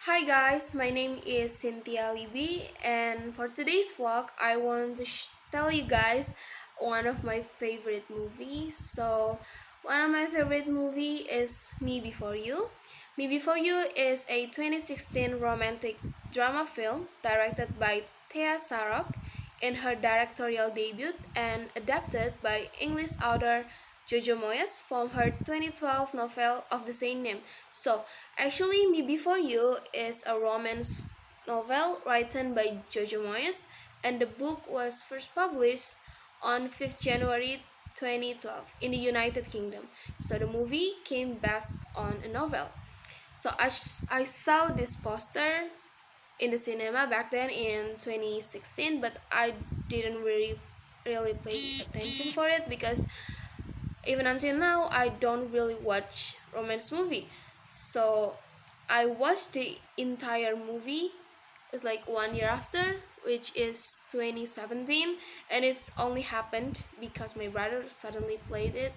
Hi guys, my name is Cynthia Libby, and for today's vlog, I want to tell you guys one of my favorite movies. One of my favorite movie is Me Before You. Me Before You is a 2016 romantic drama film directed by Thea Sarok in her directorial debut and adapted by English author Jojo Moyes from her 2012 novel of the same name. Actually, Me Before You is a romance novel written by Jojo Moyes, and the book was first published on 5th January 2012 in the United Kingdom. So the movie came based on a novel. I saw this poster in the cinema back then in 2016, but I didn't really pay attention for it because even until now I don't really watch romance movie. So I watched the entire movie. It's like 1 year after, which is 2017, and it's only happened because my brother suddenly played it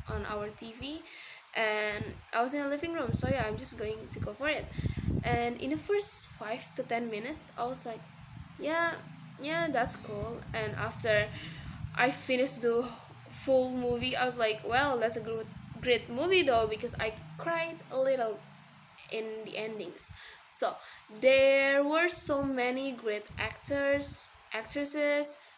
on our TV, and I was in the living room. So yeah, I'm just going to go for it. And in the first 5 to 10 minutes, I was like, yeah, yeah, that's cool. And after I finished the full movie, I was like, well, that's a great movie though, because I cried a little in the endings. So there were so many great actresses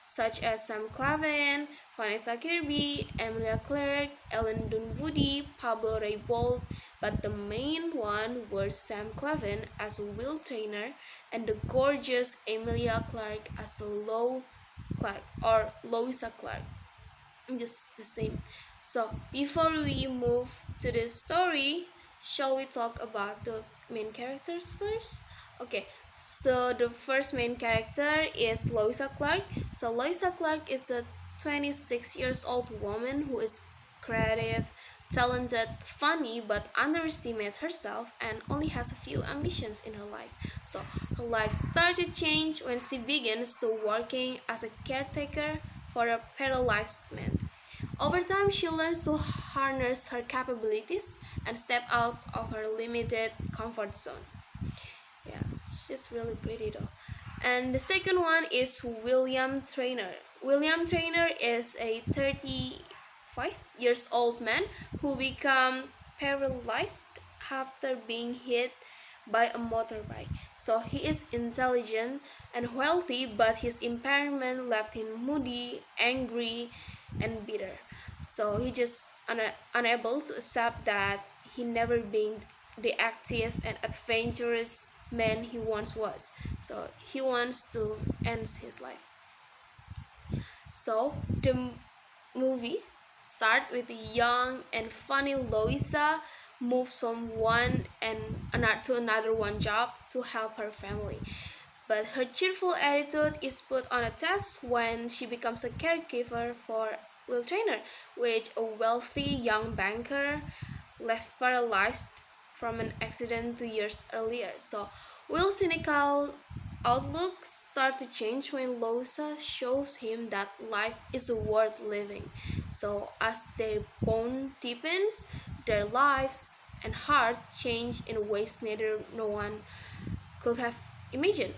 such as Sam Claflin, Vanessa Kirby, Emilia Clarke, Ellen Dunwoody, Pablo Raybould, but the main one was Sam Claflin as a Will Trainer and the gorgeous Emilia Clarke as a Clarke or Louisa Clarke, just the same. So before we move to the story, shall we talk about the main characters first? Okay, so the first main character is Louisa Clarke. So Louisa Clarke is a 26 years old woman who is creative, talented, funny, but underestimates herself and only has a few ambitions in her life. So her life starts to change when she begins to working as a caretaker for a paralyzed man. Over time, she learns to harness her capabilities and step out of her limited comfort zone. Yeah, she's really pretty though. And the second one is William Trainer. William Trainer is a 35 years old man who became paralyzed after being hit by a motorbike. So he is intelligent and wealthy, but his impairment left him moody, angry, and bitter. So he just unable to accept that he never been the active and adventurous man he once was. So he wants to end his life. So the movie starts with a young and funny Louisa moves from one and another to another one job to help her family. But her cheerful attitude is put on a test when she becomes a caregiver for Will Trainer, which a wealthy young banker left paralyzed from an accident 2 years earlier. So Will's cynical outlook starts to change when Losa shows him that life is worth living. So as their bond deepens, their lives and heart change in ways neither no one could have imagined.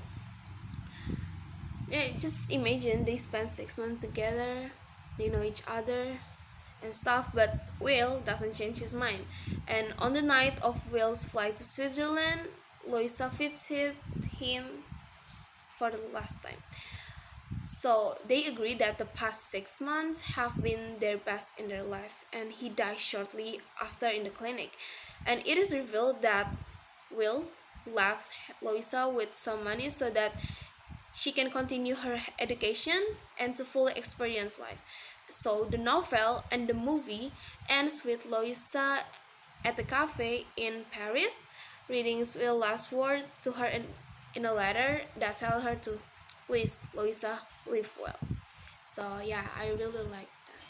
Yeah, just imagine they spend 6 months together, they know each other and stuff, but Will doesn't change his mind. And on the night of Will's flight to Switzerland, Loisa visits him for the last time. So they agree that the past 6 months have been their best in their life, and he dies shortly after in the clinic. And it is revealed that Will left Loisa with some money so that she can continue her education and to fully experience life. So the novel and the movie ends with Louisa at the cafe in Paris, reading Will's last word to her in a letter that tell her to please Louisa live well. So yeah, I really like that.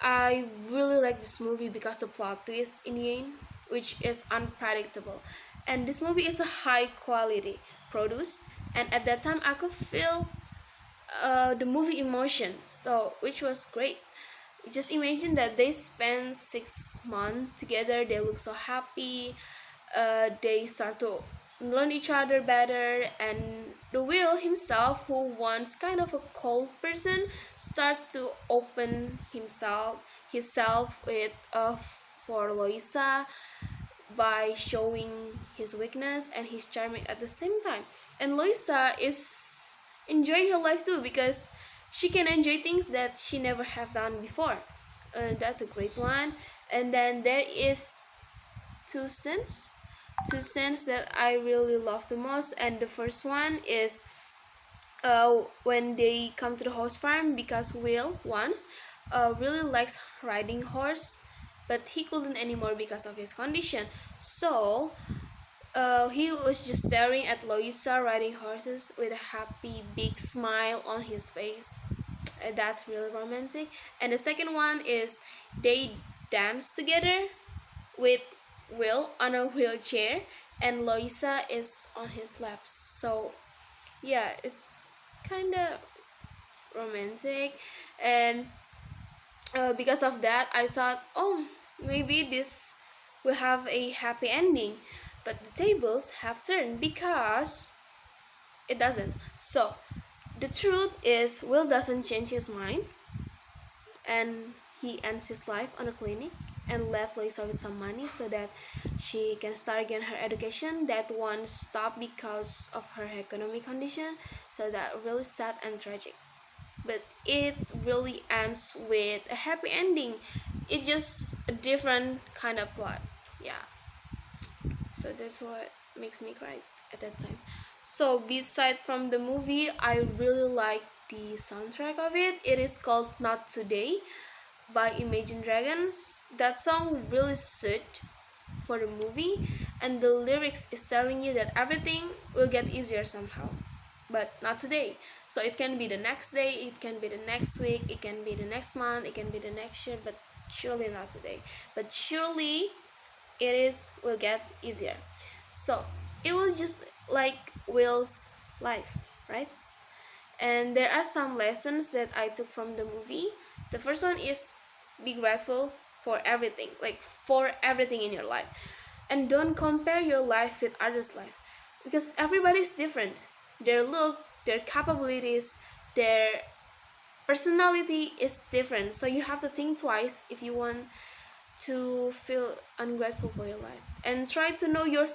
I really like this movie because the plot twist in the end, which is unpredictable. And this movie is a high quality produced, and at that time I could feel the movie emotion, so which was great. Just imagine that they spend 6 months together. They look so happy. They start to learn each other better, and the Will himself, who once kind of a cold person, start to open himself with for Loisa by showing his weakness, and he's charming at the same time. And Loisa is enjoying her life too, because she can enjoy things that she never have done before. That's a great one. And then there is two scenes that I really love the most. And the first one is when they come to the horse farm, because Will once really likes riding horse, but he couldn't anymore because of his condition. So he was just staring at Loisa riding horses with a happy big smile on his face. That's really romantic. And the second one is they dance together with Will on a wheelchair, and Loisa is on his lap. So yeah, it's kind of romantic. And because of that, I thought, oh, maybe this will have a happy ending. But the tables have turned, because it doesn't. So the truth is, Will doesn't change his mind, and he ends his life on a clinic and left Loisa with some money so that she can start again her education that once stopped because of her economic condition. So that really sad and tragic. But it really ends with a happy ending. It's just a different kind of plot. Yeah. So that's what makes me cry at that time. So beside from the movie, I really like the soundtrack of it. It is called Not Today by Imagine Dragons. That song really suit for the movie, and the lyrics is telling you that everything will get easier somehow, but not today. So it can be the next day, it can be the next week, it can be the next month, it can be the next year, but surely not today. But surely it is will get easier. So it was just like Will's life, right? And there are some lessons that I took from the movie. The first one is be grateful for everything, like for everything in your life. And don't compare your life with others' life, because everybody's different. Their look, their capabilities, their personality is different. So you have to think twice if you want to feel ungrateful for your life. And try to know yourself